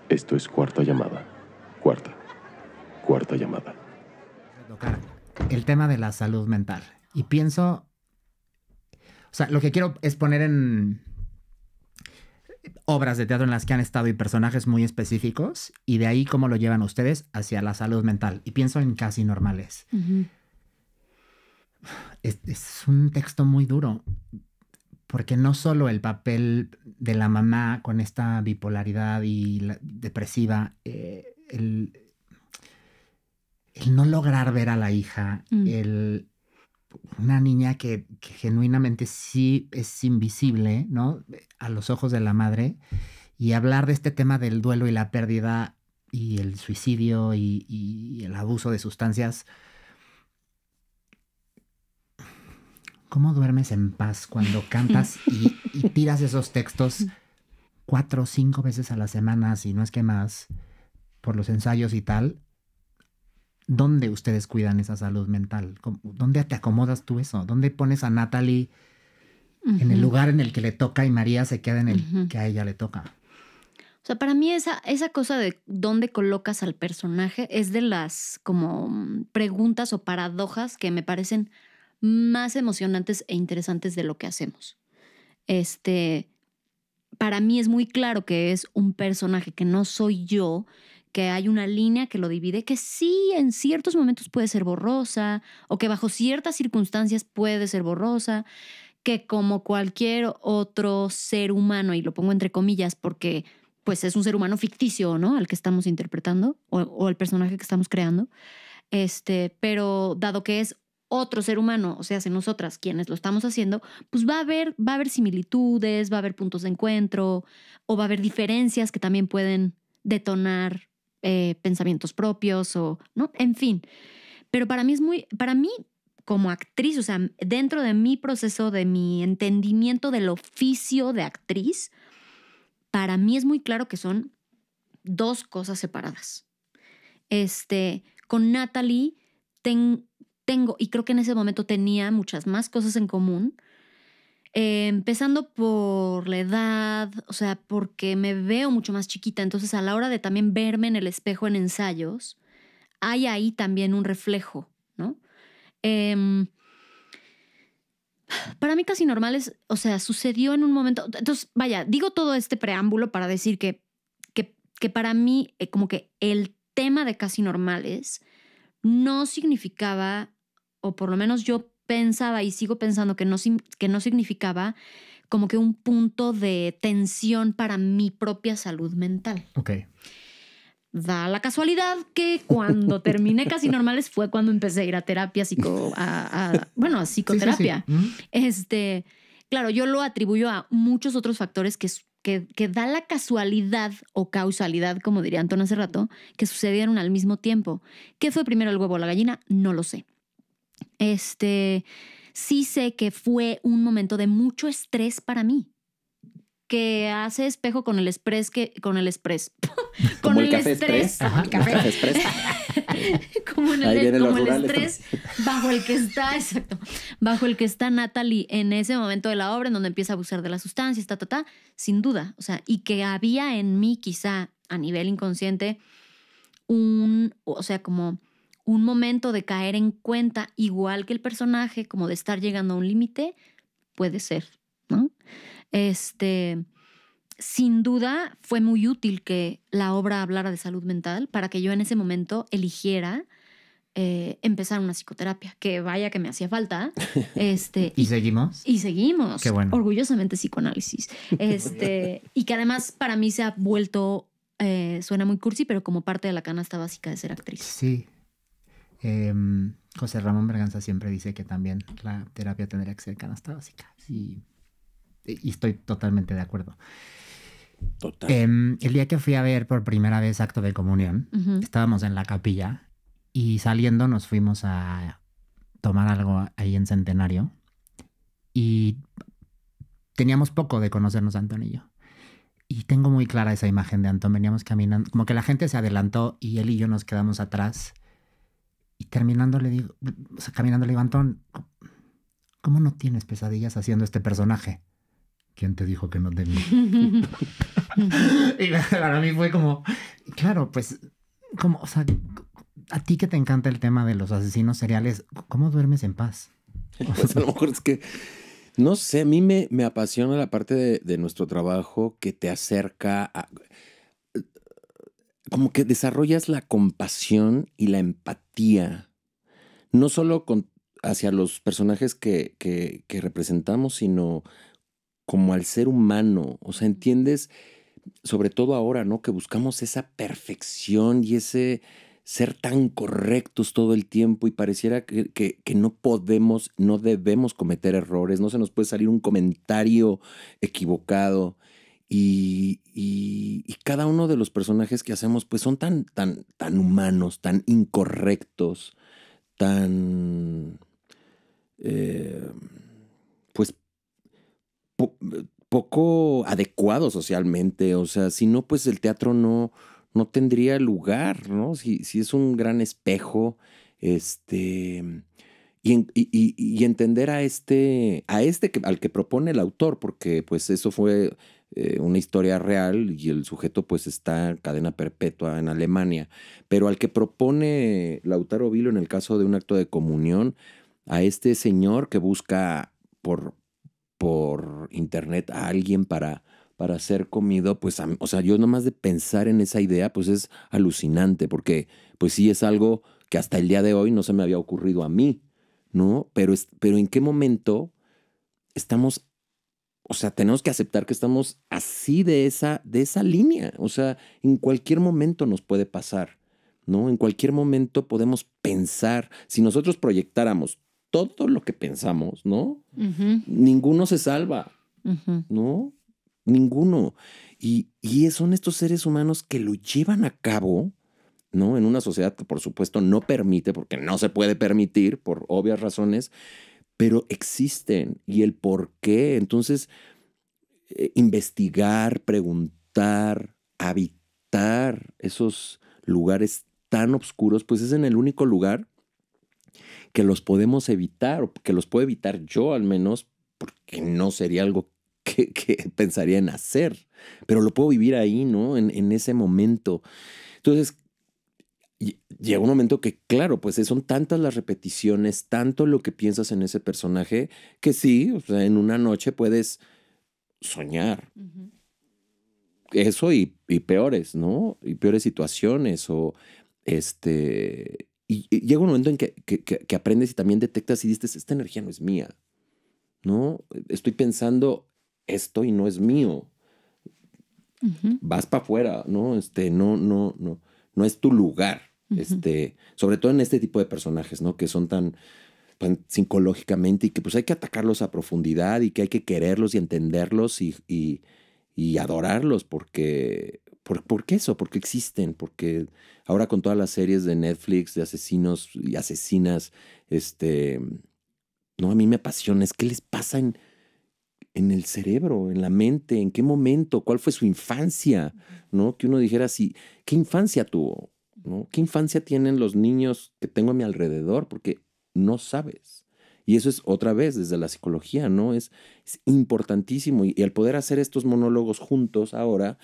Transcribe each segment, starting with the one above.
Esto es Cuarta Llamada. Cuarta llamada. Tocar el tema de la salud mental. Y pienso... O sea, lo que quiero es poner en obras de teatro en las que han estado y personajes muy específicos, y de ahí cómo lo llevan ustedes hacia la salud mental. Y pienso en Casi Normales. Uh-huh. Es un texto muy duro, porque no solo el papel de la mamá con esta bipolaridad y depresiva, el no lograr ver a la hija, una niña que genuinamente sí es invisible, ¿no? A los ojos de la madre, y hablar de este tema del duelo y la pérdida y el suicidio y el abuso de sustancias. ¿Cómo duermes en paz cuando cantas y tiras esos textos 4 o 5 veces a la semana, si no es que más, por los ensayos y tal? ¿Dónde ustedes cuidan esa salud mental? ¿Dónde te acomodas tú eso? ¿Dónde pones a Natalie en el lugar en el que le toca y María se queda en el que a ella le toca? O sea, para mí esa cosa de dónde colocas al personaje es de las como preguntas o paradojas que me parecen más emocionantes e interesantes de lo que hacemos. Para mí es muy claro que es un personaje que no soy yo, que hay una línea que lo divide, que sí en ciertos momentos puede ser borrosa o que bajo ciertas circunstancias puede ser borrosa, que como cualquier otro ser humano, y lo pongo entre comillas porque pues es un ser humano ficticio, ¿no? Al que estamos interpretando o el personaje que estamos creando, pero dado que es otro ser humano, o sea, nosotras quienes lo estamos haciendo, pues va a haber similitudes, va a haber puntos de encuentro o va a haber diferencias que también pueden detonar pensamientos propios o, ¿no? En fin. Pero para mí como actriz, o sea, dentro de mi proceso, de mi entendimiento del oficio de actriz, para mí es muy claro que son dos cosas separadas. Con Natalie tengo, y creo que en ese momento tenía muchas más cosas en común, empezando por la edad, o sea, porque me veo mucho más chiquita, entonces a la hora de también verme en el espejo en ensayos, hay ahí también un reflejo, ¿no? Para mí Casi Normales, o sea, sucedió en un momento, entonces, vaya, digo todo este preámbulo para decir que para mí, como que el tema de Casi Normales no significaba, o por lo menos yo pensaba y sigo pensando que no significaba como que un punto de tensión para mi propia salud mental. Ok. Da la casualidad que cuando terminé Casi Normales fue cuando empecé a ir a terapia, a psicoterapia. Sí, sí. Claro, yo lo atribuyo a muchos otros factores que da la casualidad o causalidad, como diría Antón hace rato, que sucedieron al mismo tiempo. ¿Qué fue primero, el huevo o la gallina? No lo sé. Sí sé que fue un momento de mucho estrés para mí, que hace espejo con el estrés con el estrés. Como el café express. El café express. Como el estrés bajo el que está, exacto, bajo el que está Natalie en ese momento de la obra, en donde empieza a abusar de las sustancias, sin duda. O sea, y que había en mí quizá a nivel inconsciente como un momento de caer en cuenta, igual que el personaje, como de estar llegando a un límite, puede ser, ¿no? Sin duda fue muy útil que la obra hablara de salud mental para que yo en ese momento eligiera empezar una psicoterapia, que vaya que me hacía falta. ¿Y seguimos? Y seguimos. Qué bueno. Orgullosamente psicoanálisis. Y que además para mí se ha vuelto, suena muy cursi, pero como parte de la canasta básica de ser actriz. Sí. José Ramón Berganza siempre dice que también la terapia tendría que ser canasta básica. Sí. Y estoy totalmente de acuerdo. Total. El día que fui a ver por primera vez Acto de Comunión, estábamos en la capilla y saliendo nos fuimos a tomar algo ahí en Centenario y teníamos poco de conocernos Antón y yo. Y tengo muy clara esa imagen de Antón. Veníamos caminando, como que la gente se adelantó y él y yo nos quedamos atrás. Y terminando caminando le digo, Antón, ¿cómo no tienes pesadillas haciendo este personaje? ¿Quién te dijo que no tenía? Y para mí fue como, claro, pues, como, o sea, a ti que te encanta el tema de los asesinos seriales, ¿cómo duermes en paz? Pues a lo mejor es que, no sé, a mí me apasiona la parte de nuestro trabajo que te acerca a, como que desarrollas la compasión y la empatía, no solo hacia los personajes que representamos, sino como al ser humano. O sea, entiendes, sobre todo ahora, ¿no? Que buscamos esa perfección y ese ser tan correctos todo el tiempo y pareciera que no podemos, no debemos cometer errores, no se nos puede salir un comentario equivocado. Y cada uno de los personajes que hacemos pues son tan humanos, tan incorrectos, tan pues poco adecuados socialmente. O sea, si no, pues el teatro no tendría lugar, ¿no? Si es un gran espejo, y entender al que propone el autor, porque pues eso fue una historia real y el sujeto pues está en cadena perpetua en Alemania, pero al que propone Lautaro Vilo en el caso de Un acto de comunión, a este señor que busca por internet a alguien para ser comido, pues, o sea, yo nomás de pensar en esa idea, pues es alucinante, porque pues sí es algo que hasta el día de hoy no se me había ocurrido a mí, ¿no? Pero ¿en qué momento estamos, o sea, tenemos que aceptar que estamos así de esa línea? O sea, en cualquier momento nos puede pasar, ¿no? En cualquier momento podemos pensar, si nosotros proyectáramos todo lo que pensamos, ¿no? Ninguno se salva, ¿no? Ninguno. Y son estos seres humanos que lo llevan a cabo, ¿no? En una sociedad que por supuesto no permite, porque no se puede permitir por obvias razones, pero existen. Y el por qué. Entonces, investigar, preguntar, habitar esos lugares tan oscuros, pues es en el único lugar que los podemos evitar, o que los puedo evitar yo al menos, porque no sería algo que pensaría en hacer, pero lo puedo vivir ahí, ¿no? En ese momento. Entonces, llega un momento que, claro, pues son tantas las repeticiones, tanto lo que piensas en ese personaje, que sí, o sea, en una noche puedes soñar. Eso y peores, ¿no? Y peores situaciones, o y llega un momento en que aprendes y también detectas y dices, esta energía no es mía, ¿no? Estoy pensando esto y no es mío. Vas para afuera, ¿no? No es tu lugar. Sobre todo en este tipo de personajes, ¿no? Que son tan psicológicamente, y que pues hay que atacarlos a profundidad y que hay que quererlos y entenderlos y adorarlos porque eso, porque existen, porque ahora con todas las series de Netflix de asesinos y asesinas, no, a mí me apasiona, es qué les pasa en el cerebro, en la mente, en qué momento, cuál fue su infancia, ¿no? Que uno dijera así, ¿qué infancia tuvo? ¿No? ¿Qué infancia tienen los niños que tengo a mi alrededor? Porque no sabes. Y eso es otra vez desde la psicología, ¿no? Es importantísimo. Y el poder hacer estos monólogos juntos ahora,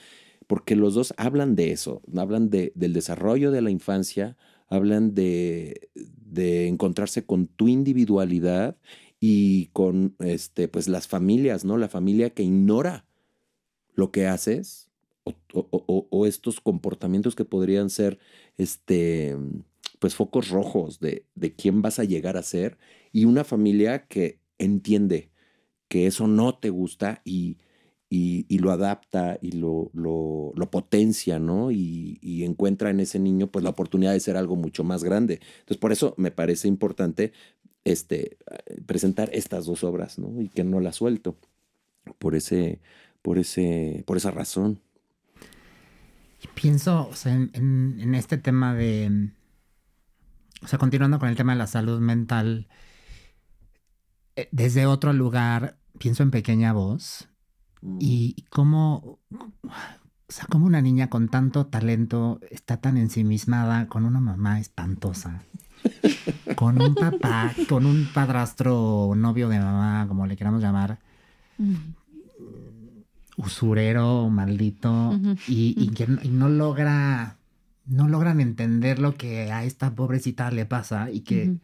porque los dos hablan de eso, hablan del desarrollo de la infancia, hablan de encontrarse con tu individualidad y con pues las familias, ¿no? La familia que ignora lo que haces o estos comportamientos que podrían ser pues focos rojos de quién vas a llegar a ser, y una familia que entiende que eso no te gusta y lo adapta y lo potencia, ¿no? Y encuentra en ese niño pues la oportunidad de ser algo mucho más grande. Entonces por eso me parece importante presentar estas dos obras, ¿no? Y que no las suelto por esa razón. Y pienso, o sea, en este tema de, o sea, continuando con el tema de la salud mental, desde otro lugar, pienso en Pequeña Voz y cómo, o sea, cómo una niña con tanto talento está tan ensimismada con una mamá espantosa, con un papá, con un padrastro, novio de mamá, como le queramos llamar, usurero, maldito, y no logran entender lo que a esta pobrecita le pasa y que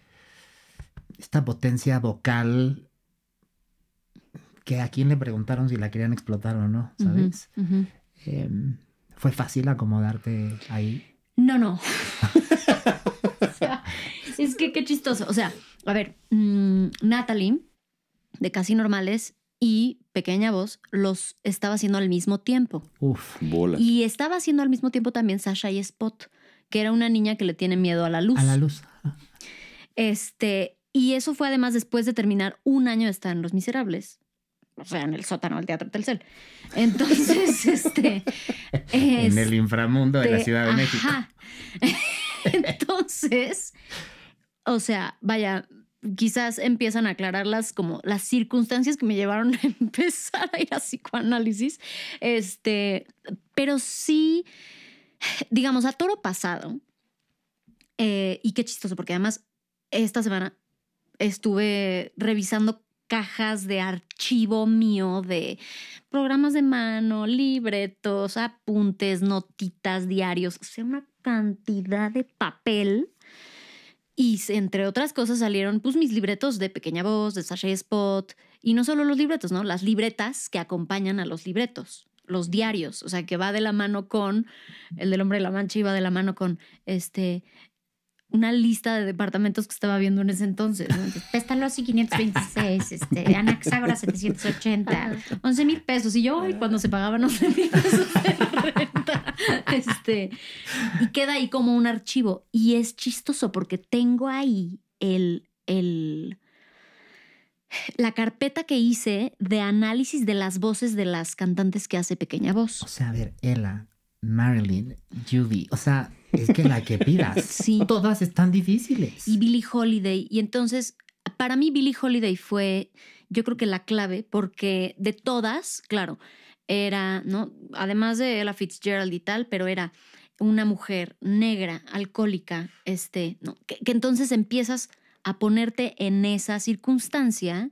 esta potencia vocal, que a quién le preguntaron si la querían explotar o no, ¿sabes? ¿Fue fácil acomodarte ahí? No. O sea, es que qué chistoso. O sea, a ver, Natalie, de Casi Normales, y Pequeña Voz los estaba haciendo al mismo tiempo. Uf, bolas. Y estaba haciendo al mismo tiempo también Sasha y Spot, que era una niña que le tiene miedo a la luz. A la luz. Y eso fue además después de terminar un año de estar en Los Miserables. O sea, en el sótano del Teatro Telcel. Entonces, en el inframundo de la Ciudad de México. Entonces, o sea, vaya, quizás empiezan a aclarar como las circunstancias que me llevaron a empezar a ir a psicoanálisis. Pero sí, digamos, a toro pasado. Y qué chistoso, porque además esta semana estuve revisando cajas de archivo mío de programas de mano, libretos, apuntes, notitas, diarios, o sea, una cantidad de papel. Y entre otras cosas salieron pues mis libretos de Pequeña Voz, de Sasha y Spot, y no solo los libretos, ¿no? Las libretas que acompañan a los libretos, los diarios, o sea, que va de la mano con el del Hombre de la Mancha y va de la mano con una lista de departamentos que estaba viendo en ese entonces, ¿no? Pestalozzi 526, Anaxágora 780, 11,000 pesos. Y yo, cuando se pagaban 11,000 pesos de renta, y queda ahí como un archivo. Y es chistoso porque tengo ahí la carpeta que hice de análisis de las voces de las cantantes que hace Pequeña Voz. O sea, a ver, Ella, Marilyn, Judy, o sea, es que la que pidas. Sí. Todas están difíciles. Y Billie Holiday. Y entonces, para mí Billie Holiday fue, yo creo que la clave, porque de todas, claro, era, ¿no? Además de Ella Fitzgerald y tal, pero era una mujer negra, alcohólica, ¿no? Que entonces empiezas a ponerte en esa circunstancia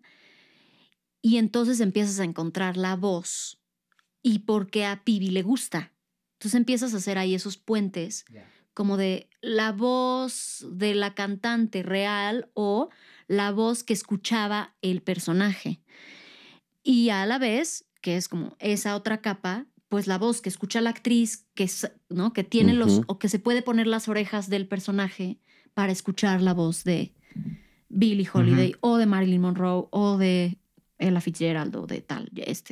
y entonces empiezas a encontrar la voz y por qué a Pibi le gusta. Entonces empiezas a hacer ahí esos puentes como de la voz de la cantante real o la voz que escuchaba el personaje. Y a la vez, que es como esa otra capa, pues la voz que escucha la actriz, ¿no? Que tiene o que se puede poner las orejas del personaje para escuchar la voz de Billie Holiday o de Marilyn Monroe o de Ella Fitzgerald o de tal,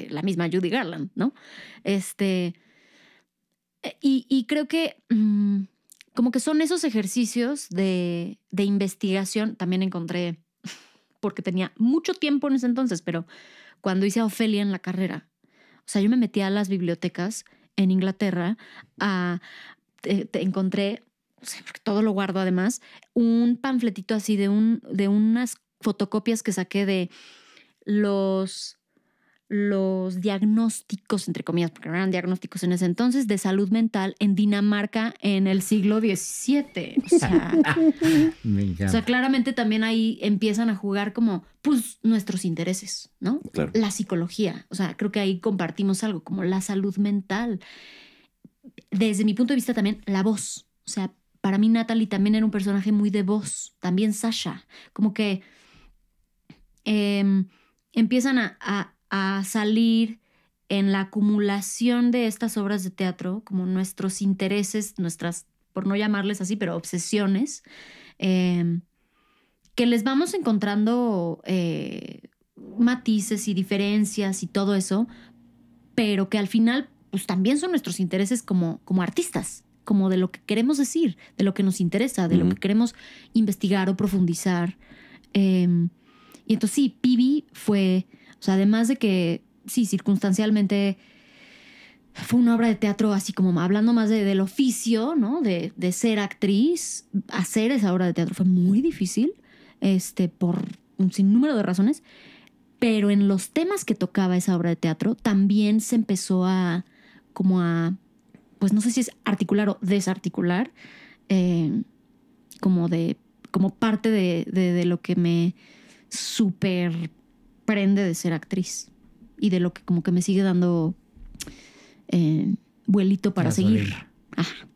la misma Judy Garland, ¿no? Y creo que como que son esos ejercicios de investigación. También encontré, porque tenía mucho tiempo en ese entonces, pero cuando hice a Ofelia en la carrera, o sea, yo me metí a las bibliotecas en Inglaterra, encontré, o sea, porque todo lo guardo además, un panfletito así de unas fotocopias que saqué de los diagnósticos, entre comillas, porque no eran diagnósticos en ese entonces, de salud mental en Dinamarca en el siglo XVII. O sea, claramente también ahí empiezan a jugar como, pues, nuestros intereses, ¿no? Claro. La psicología. O sea, creo que ahí compartimos algo como la salud mental. Desde mi punto de vista también, la voz. O sea, para mí Natalie también era un personaje muy de voz. También Sasha. Como que empiezan a salir en la acumulación de estas obras de teatro, como nuestros intereses, nuestras, por no llamarles así, pero obsesiones, que les vamos encontrando matices y diferencias y todo eso, pero que al final pues también son nuestros intereses como artistas, como de lo que queremos decir, de lo que nos interesa, de lo que queremos investigar o profundizar. Y entonces sí, Pibi fue... O sea, además de que, sí, circunstancialmente fue una obra de teatro así como hablando más del oficio, ¿no? De ser actriz. Hacer esa obra de teatro fue muy difícil, por un sinnúmero de razones. Pero en los temas que tocaba esa obra de teatro también se empezó pues no sé si es articular o desarticular, como parte de lo que me súper prende de ser actriz y de lo que como que me sigue dando vuelito para seguir. Gasolina. Ajá.